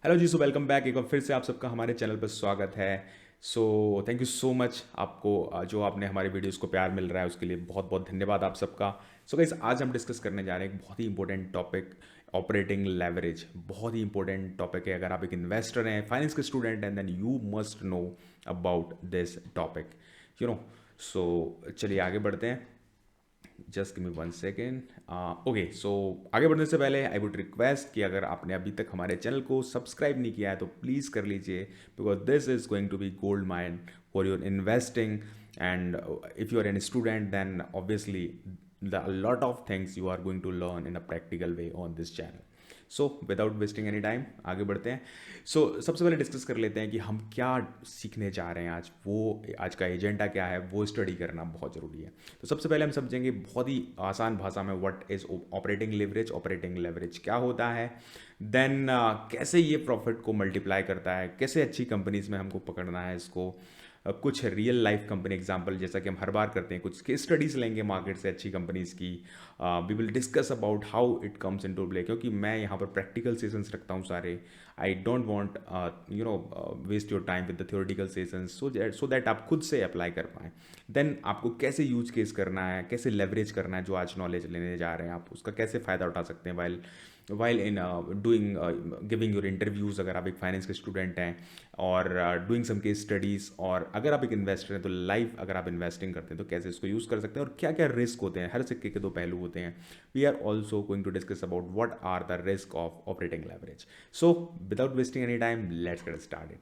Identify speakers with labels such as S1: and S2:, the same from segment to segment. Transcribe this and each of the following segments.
S1: Hello जी, so welcome back. एक बार फिर से आप सबका हमारे चैनल पर स्वागत है। So thank you so much आपको जो आपने हमारे वीडियोस को प्यार मिल रहा है उसके लिए बहुत बहुत धन्यवाद आप सबका। सो गाइस, आज हम डिस्कस करने जा रहे हैं एक बहुत ही इंपॉर्टेंट टॉपिक, ऑपरेटिंग लेवरेज। बहुत ही इंपॉर्टेंट टॉपिक है। अगर आप एक इन्वेस्टर हैं, फाइनेंस के स्टूडेंट हैं, then you must know about this topic, you know. So चलिए आगे बढ़ते हैं। Just give me one second. Okay, so आगे बढ़ने से पहले आई वुड रिक्वेस्ट कि अगर आपने अभी तक हमारे चैनल को सब्सक्राइब नहीं किया है तो प्लीज़ कर लीजिए, because this is going to be gold mine for your investing. And if you are an student then obviously the lot of things you are going to learn in a practical way on this channel. So without wasting any time आगे बढ़ते हैं। सबसे पहले discuss कर लेते हैं कि हम क्या सीखने जा रहे हैं आज। आज का एजेंडा क्या है वो स्टडी करना बहुत ज़रूरी है। तो सबसे पहले हम समझेंगे बहुत ही आसान भाषा में what is operating leverage. Operating leverage क्या होता है, देन कैसे ये प्रॉफिट को मल्टीप्लाई करता है, कैसे अच्छी कंपनीज में हमको पकड़ना है इसको। कुछ रियल लाइफ कंपनी एग्जांपल जैसा कि हम हर बार करते हैं, कुछ केस स्टडीज़ लेंगे मार्केट से अच्छी कंपनीज की। We will discuss about how it comes into play, क्योंकि मैं यहाँ पर प्रैक्टिकल सेशंस रखता हूँ सारे। I don't want waste your time with the theoretical sessions, so that आप खुद से अप्लाई कर पाएँ। देन आपको कैसे यूज केस करना है, कैसे लेवरेज करना है जो आज नॉलेज लेने जा रहे हैं आप, उसका कैसे फ़ायदा उठा सकते हैं while in doing giving your interviews, अगर आप एक फाइनेंस के स्टूडेंट हैं, और डूइंग सम केस स्टडीज़। और अगर आप एक इन्वेस्टर हैं तो लाइव अगर आप इन्वेस्टिंग करते हैं तो कैसे इसको यूज़ कर सकते हैं और क्या क्या रिस्क होते हैं। हर सिक्के के दो पहलू होते हैं। We are also going to discuss about what are the risk of operating leverage. So without wasting any time let's get started.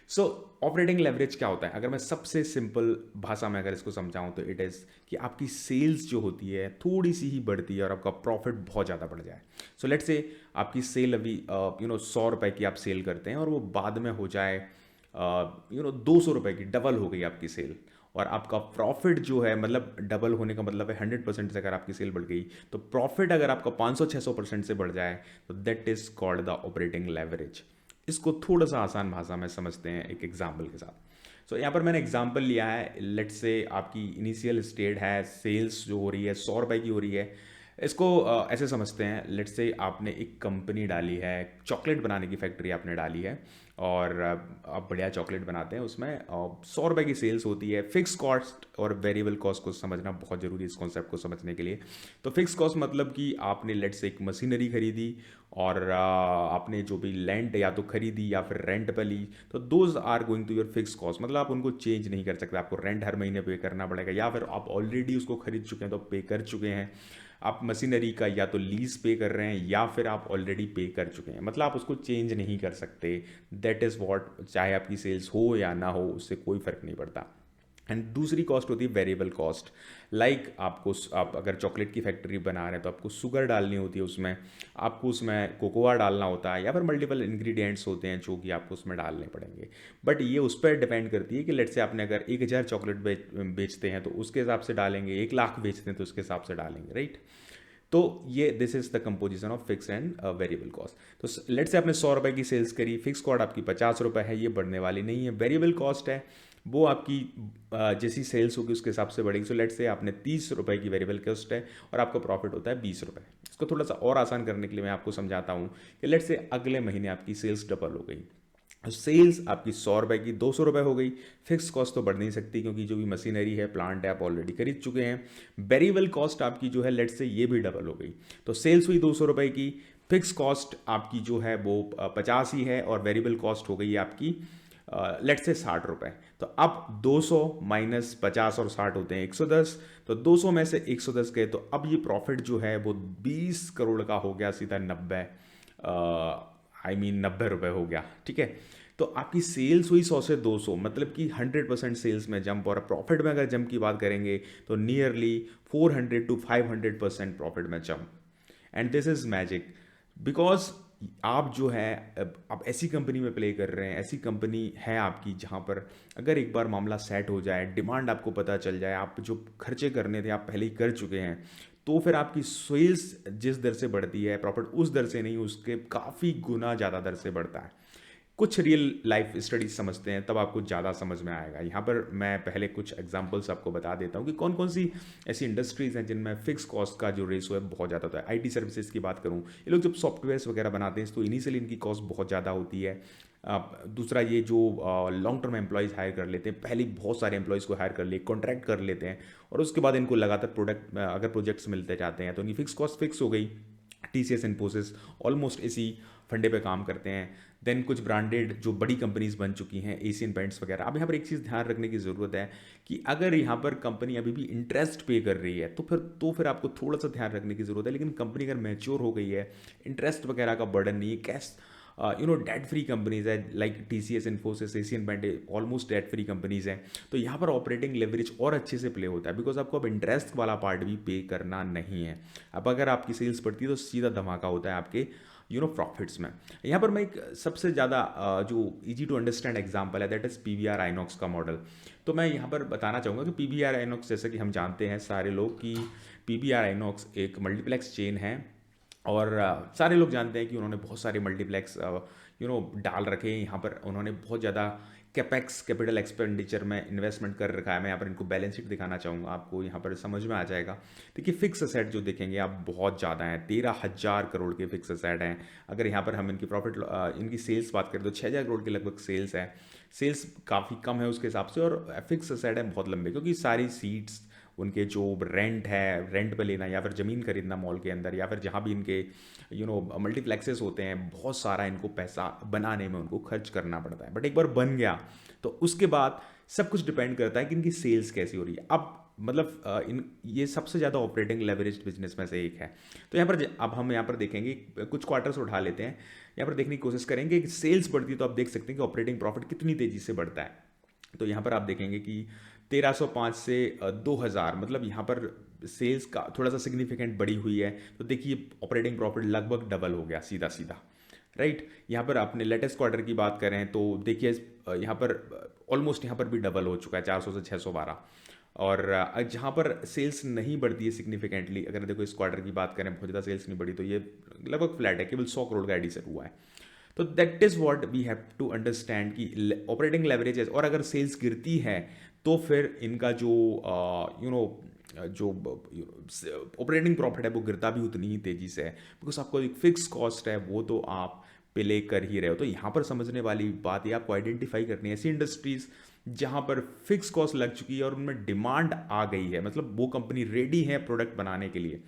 S1: So operating leverage क्या होता है, अगर मैं सबसे सिंपल भाषा में अगर इसको समझाऊं तो इट इज़ कि आपकी सेल्स जो होती है थोड़ी सी ही बढ़ती है और आपका प्रॉफिट बहुत ज़्यादा बढ़ जाए। सो लेट्स से आपकी सेल अभी 100 रुपए की आप सेल करते हैं और वो बाद में हो जाए 200 रुपए की, डबल हो गई आपकी सेल। और आपका प्रॉफिट जो है, मतलब डबल होने का मतलब है 100% से अगर आपकी सेल बढ़ गई तो प्रॉफिट अगर आपका 500-600% से बढ़ जाए तो that is called the operating leverage. इसको थोड़ा सा आसान भाषा में समझते हैं एक एग्जाम्पल के साथ। यहाँ पर मैंने एग्जाम्पल लिया है। लेट्स से आपकी इनिशियल स्टेट है, सेल्स जो हो रही है 100 रुपए की हो रही है। इसको ऐसे समझते हैं, लेट्स से आपने एक कंपनी डाली है, चॉकलेट बनाने की फैक्ट्री आपने डाली है, और आप बढ़िया चॉकलेट बनाते हैं उसमें, 100 रुपए की सेल्स होती है। फिक्स कॉस्ट और वेरिएबल कॉस्ट को समझना बहुत ज़रूरी है इस कॉन्सेप्ट को समझने के लिए। तो फिक्स कॉस्ट मतलब कि आपने लेट्स से एक मशीनरी खरीदी और आपने जो भी लैंड या तो खरीदी या फिर रेंट पे ली, तो those are going to your fix cost. मतलब आप उनको चेंज नहीं कर सकते, आपको रेंट हर महीने पे करना पड़ेगा, या फिर आप ऑलरेडी उसको खरीद चुके हैं तो पे कर चुके हैं। आप मशीनरी का या तो लीज पे कर रहे हैं या फिर आप ऑलरेडी पे कर चुके हैं, मतलब आप उसको चेंज नहीं कर सकते। दैट इज़ वॉट, चाहे आपकी सेल्स हो या ना हो उससे कोई फ़र्क नहीं पड़ता। एंड दूसरी कॉस्ट होती है वेरिएबल कॉस्ट। लाइक आप अगर चॉकलेट की फैक्ट्री बना रहे हैं तो आपको शुगर डालनी होती है उसमें, आपको उसमें कोकोआ डालना होता है, या फिर मल्टीपल इंग्रेडिएंट्स होते हैं जो कि आपको उसमें डालने पड़ेंगे। बट ये उस पर डिपेंड करती है कि लेट से आपने अगर 1,000 चॉकलेट बेचते हैं तो उसके हिसाब से डालेंगे, 1 लाख बेचते हैं तो उसके हिसाब से डालेंगे, राइट। तो ये this is the composition of fix and variable cost. तो लेट से आपने 100 रुपए की सेल्स करी, फिक्स कॉस्ट आपकी 50 रुपए है, ये बढ़ने वाली नहीं है। वेरिएबल कॉस्ट है वो आपकी जैसी सेल्स होगी उसके हिसाब से बढ़ेगी। सो लेट से आपने 30 रुपए की वेरिएबल कॉस्ट है और आपका प्रॉफिट होता है 20 रुपए। इसको थोड़ा सा और आसान करने के लिए मैं आपको समझाता हूँ कि लेट से अगले महीने आपकी सेल्स डबल हो गई। सेल्स आपकी 100 रुपए की 200 रुपए हो गई। फिक्स कॉस्ट तो बढ़ नहीं सकती क्योंकि जो भी मशीनरी है, प्लांट है, आप ऑलरेडी खरीद चुके हैं। वेरिएबल कॉस्ट आपकी जो है लेट से ये भी डबल हो गई। तो सेल्स हुई 200 रुपए की, फिक्स कॉस्ट आपकी जो है वो 50 ही है, और वेरिएबल कॉस्ट हो गई आपकी लेट से 60 रुपए। तो अब 200 माइनस 50 और 60 होते हैं 110। तो 200 में से 110 गए, तो अब ये प्रॉफिट जो है वो 20 करोड़ का हो गया, सीधा 90 रुपए हो गया, ठीक है। तो आपकी सेल्स हुई 100 से 200, मतलब कि 100% सेल्स में जंप। और प्रॉफिट में अगर जंप की बात करेंगे तो नियरली 400 to 500% प्रॉफिट में jump. And this is magic, because आप जो है आप ऐसी कंपनी में प्ले कर रहे हैं, ऐसी कंपनी है आपकी जहां पर अगर एक बार मामला सेट हो जाए, डिमांड आपको पता चल जाए, आप जो खर्चे करने थे आप पहले ही कर चुके हैं, तो फिर आपकी सेल्स जिस दर से बढ़ती है, प्रॉफिट उस दर से नहीं, उसके काफ़ी गुना ज़्यादा दर से बढ़ता है। कुछ रियल लाइफ स्टडीज समझते हैं, तब आपको ज़्यादा समझ में आएगा। यहाँ पर मैं पहले कुछ एग्जांपल्स आपको बता देता हूँ कि कौन कौन सी ऐसी इंडस्ट्रीज़ हैं जिनमें फिक्स कॉस्ट का जो रेशो है बहुत ज़्यादा होता है। आईटी सर्विसेज की बात करूँ, ये लोग जब सॉफ्टवेयर्स वगैरह बनाते हैं तो इनिशियली इनकी कॉस्ट बहुत ज़्यादा होती है। दूसरा, ये जो लॉन्ग टर्म एम्प्लॉयज़ हायर कर लेते हैं, पहले बहुत सारे एम्प्लॉयज़ को हायर कर लिए, कॉन्ट्रैक्ट कर लेते हैं, और उसके बाद इनको लगातार अगर प्रोजेक्ट्स मिलते जाते हैं तो इनकी फिक्स कॉस्ट फिक्स हो गई। टीसीएस इन्फोसिस ऑलमोस्ट इसी फंडे पे काम करते हैं। देन कुछ ब्रांडेड जो बड़ी कंपनीज बन चुकी हैं, एशियन पेंट्स वगैरह। अब यहाँ पर एक चीज़ ध्यान रखने की ज़रूरत है कि अगर यहाँ पर कंपनी अभी भी इंटरेस्ट पे कर रही है तो फिर आपको थोड़ा सा ध्यान रखने की ज़रूरत है। लेकिन कंपनी अगर मैच्योर हो गई है, इंटरेस्ट वगैरह का बर्डन नहीं है, कैश डेट फ्री कंपनीज है, like TCS, Infosys, Asian paint almost debt free companies हैं, तो यहाँ पर ऑपरेटिंग लेवरेज और अच्छे से प्ले होता है, बिकॉज आपको अब इंटरेस्ट वाला पार्ट भी पे करना नहीं है। अब अगर आपकी सेल्स बढ़ती है तो सीधा धमाका होता है आपके प्रॉफिट्स में। यहाँ पर मैं एक सबसे ज़्यादा जो इजी टू अंडरस्टैंड एग्जांपल है, दैट इज़ पीवीआर आइनॉक्स का मॉडल। तो मैं यहाँ पर बताना चाहूँगा कि पीवीआर आइनॉक्स, जैसे कि हम जानते हैं सारे लोग कि पीवीआर आइनॉक्स एक मल्टीप्लेक्स चेन है, और सारे लोग जानते हैं कि उन्होंने बहुत सारे मल्टीप्लेक्स डाल रखे हैं। यहाँ पर उन्होंने बहुत ज़्यादा कैपेक्स, कैपिटल एक्सपेंडिचर में इन्वेस्टमेंट कर रखा है। मैं यहाँ पर इनको बैलेंस शीट दिखाना चाहूँगा, आपको यहाँ पर समझ में आ जाएगा। देखिए, फिक्स असेट जो देखेंगे आप बहुत ज़्यादा हैं, 13,000 करोड़ के फिक्स असेट हैं। अगर यहाँ पर हम इनकी इनकी सेल्स बात करें तो 6,000 करोड़ के लगभग सेल्स है। सेल्स काफ़ी कम है उसके हिसाब से, और फिक्स असेट है बहुत लंबे, क्योंकि सारी सीट्स, उनके जो रेंट है, रेंट पे लेना, या फिर ज़मीन खरीदना मॉल के अंदर, या फिर जहाँ भी इनके मल्टीप्लेक्सेस होते हैं, बहुत सारा इनको पैसा बनाने में उनको खर्च करना पड़ता है। बट एक बार बन गया तो उसके बाद सब कुछ डिपेंड करता है कि इनकी सेल्स कैसी हो रही है। अब मतलब ये सबसे ज़्यादा ऑपरेटिंग लेवरेज्ड बिजनेस में से एक है। तो यहाँ पर अब हम यहाँ पर देखेंगे, कुछ क्वार्टर्स उठा लेते हैं, यहाँ पर देखने की कोशिश करेंगे कि सेल्स बढ़ती है तो आप देख सकते हैं कि ऑपरेटिंग प्रॉफिट कितनी तेज़ी से बढ़ता है। तो यहाँ पर आप देखेंगे कि 1305 से 2000, मतलब यहाँ पर सेल्स का थोड़ा सा सिग्निफिकेंट बढ़ी हुई है। तो देखिए, ऑपरेटिंग प्रॉफिट लगभग डबल हो गया सीधा सीधा, राइट। यहाँ पर आपने लेटेस्ट क्वार्टर की बात करें तो देखिए, यहाँ पर ऑलमोस्ट यहाँ पर भी डबल हो चुका है, 400 से 612। और जहाँ पर सेल्स नहीं बढ़ती है सिग्निफिकेंटली, अगर देखो इस क्वार्टर की बात करें, बहुत ज़्यादा सेल्स नहीं बढ़ी, तो ये लगभग फ्लैट है, केवल 100 करोड़ का एडिशन हुआ है। तो that is what we have to understand कि ऑपरेटिंग लेवरेजेस, और अगर सेल्स गिरती है तो फिर इनका जो जो ऑपरेटिंग प्रॉफिट है वो गिरता भी उतनी ही तेज़ी से है, बिकॉज आपको एक फिक्स कॉस्ट है वो तो आप प्ले कर ही रहे हो। तो यहाँ पर समझने वाली बात है, आपको आइडेंटिफाई करनी है ऐसी इंडस्ट्रीज जहाँ पर फिक्स कॉस्ट लग चुकी है और उनमें डिमांड आ गई है, मतलब वो कंपनी रेडी है प्रोडक्ट बनाने के लिए।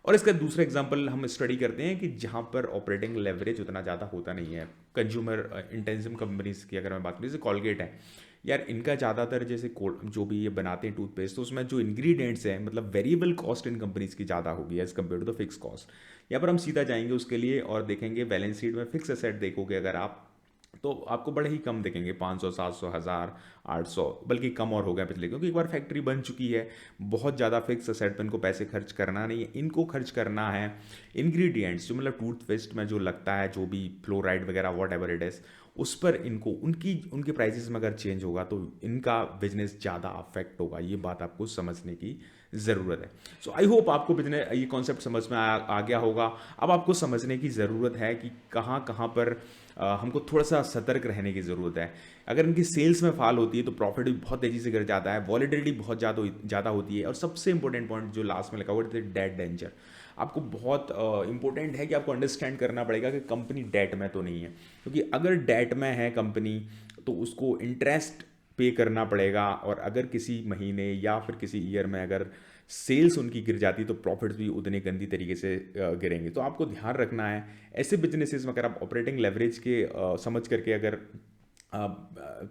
S1: और इसका दूसरा एग्जांपल हम स्टडी करते हैं कि जहाँ पर ऑपरेटिंग लेवरेज उतना ज़्यादा होता नहीं है। कंज्यूमर इंटेंसिव कंपनीज की अगर मैं बात करूँ, जैसे कॉलगेट है यार, इनका ज़्यादातर जैसे जो भी ये बनाते हैं टूथपेस्ट, तो उसमें जो इंग्रेडिएंट्स हैं, मतलब वेरिएबल कॉस्ट इन कंपनीज की ज़्यादा होगी as compare to the fix cost. यहाँ पर हम सीधा जाएंगे उसके लिए और देखेंगे बैलेंस शीट में फिक्स एसेट देखोगे अगर आप, तो आपको बड़े ही कम दिखेंगे, 500, 700, 1000, 800, बल्कि कम और हो गया पिछले, क्योंकि एक बार फैक्ट्री बन चुकी है। बहुत ज़्यादा फिक्स असेट पर इनको पैसे खर्च करना नहीं है, इनको खर्च करना है इंग्रेडिएंट्स, जो मतलब टूथपेस्ट में जो लगता है, जो भी फ्लोराइड वगैरह वॉट एवर इट इज़, उस पर इनको उनके प्राइसेस में अगर चेंज होगा तो इनका बिजनेस ज़्यादा अफेक्ट होगा। ये बात आपको समझने की ज़रूरत है। सो आई होप आपको बिजनेस ये कॉन्सेप्ट समझ में आ गया होगा। अब आपको समझने की ज़रूरत है कि कहाँ कहाँ पर हमको थोड़ा सा सतर्क रहने की ज़रूरत है। अगर इनकी सेल्स में फॉल होती है तो प्रॉफिट भी बहुत तेज़ी से गिर जाता है, वॉलेटिलिटी बहुत ज़्यादा होती है, और सबसे इंपॉर्टेंट पॉइंट जो लास्ट में लिखा हुआ है, डेट डेंजर। आपको बहुत इंपॉर्टेंट है कि आपको अंडरस्टैंड करना पड़ेगा कि कंपनी डेट में तो नहीं है, क्योंकि अगर डेट में है कंपनी तो उसको इंटरेस्ट पे करना पड़ेगा, और अगर किसी महीने या फिर किसी ईयर में अगर सेल्स उनकी गिर जाती तो प्रॉफिट्स भी उतने गंदी तरीके से गिरेंगे। तो आपको ध्यान रखना है ऐसे बिजनेसेस में, अगर आप ऑपरेटिंग लेवरेज के समझ करके अगर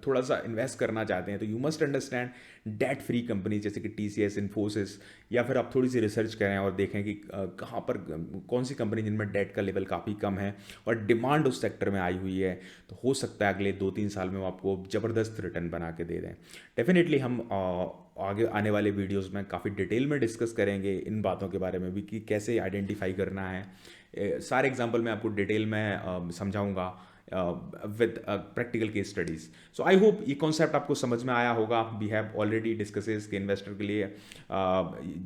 S1: थोड़ा सा इन्वेस्ट करना चाहते हैं तो you must understand debt free company जैसे कि टीसीएस, इन्फोसिस, या फिर आप थोड़ी सी रिसर्च करें और देखें कि कहाँ पर कौन सी कंपनी जिनमें डेट का लेवल काफ़ी कम है और डिमांड उस सेक्टर में आई हुई है, तो हो सकता है अगले 2-3 साल में वो आपको ज़बरदस्त रिटर्न बना के दे दें। डेफिनेटली हम आगे आने वाले वीडियोज़ में काफ़ी डिटेल में डिस्कस करेंगे इन बातों के बारे में भी कि कैसे आइडेंटिफाई करना है सारे एग्जाम्पल मैं आपको डिटेल में समझाऊंगा with practical case studies. So I hope ये कॉन्सेप्ट आपको समझ में आया होगा। वी हैव ऑलरेडी डिस्कसेस के इन्वेस्टर के लिए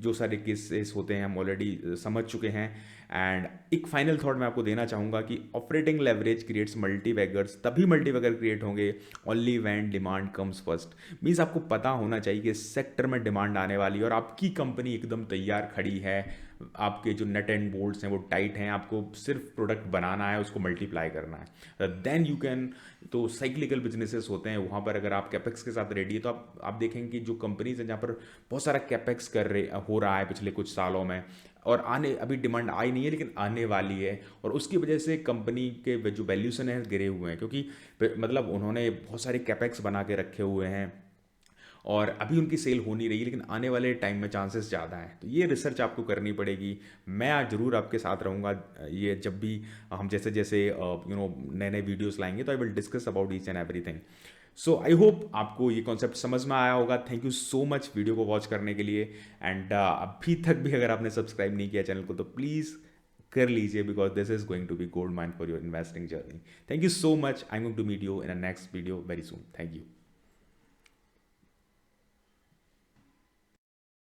S1: जो सारे केसेस होते हैं हम ऑलरेडी समझ चुके हैं। एंड एक फाइनल थॉट मैं आपको देना चाहूँगा कि ऑपरेटिंग लेवरेज क्रिएट्स मल्टीवैगर्स, तभी मल्टीवैगर क्रिएट होंगे only when demand comes first. Means आपको पता होना चाहिए कि इस सेक्टर में डिमांड आने वाली है और आपकी कंपनी एकदम तैयार खड़ी है, आपके जो नट एंड बोल्ट्स हैं वो टाइट हैं, आपको सिर्फ प्रोडक्ट बनाना है, उसको मल्टीप्लाई करना है, देन यू कैन। तो साइक्लिकल बिजनेसेस होते हैं, वहाँ पर अगर आप कैपेक्स के साथ रेडी है तो आप देखेंगे कि जो कंपनीज हैं जहाँ पर बहुत सारा कैपेक्स हो रहा है पिछले कुछ सालों में, और आने अभी डिमांड आई नहीं है लेकिन आने वाली है, और उसकी वजह से कंपनी के जो वैल्यूशन है गिरे हुए हैं, क्योंकि मतलब उन्होंने बहुत सारे कैपेक्स बना के रखे हुए हैं और अभी उनकी सेल हो नहीं रही है, लेकिन आने वाले टाइम में चांसेस ज़्यादा हैं। तो ये रिसर्च आपको करनी पड़ेगी। मैं आज ज़रूर आपके साथ रहूँगा, ये जब भी हम जैसे जैसे नए नए वीडियोस लाएंगे तो I will discuss about each and everything. So I hope आपको ये कॉन्सेप्ट समझ में आया होगा। Thank you so much video को वॉच करने के लिए। एंड अभी तक भी अगर आपने सब्सक्राइब नहीं किया चैनल को तो प्लीज़ कर लीजिए, because this is going to be gold mine for your investing journey. Thank you so much. I am going to meet you in a next video very soon. Thank you.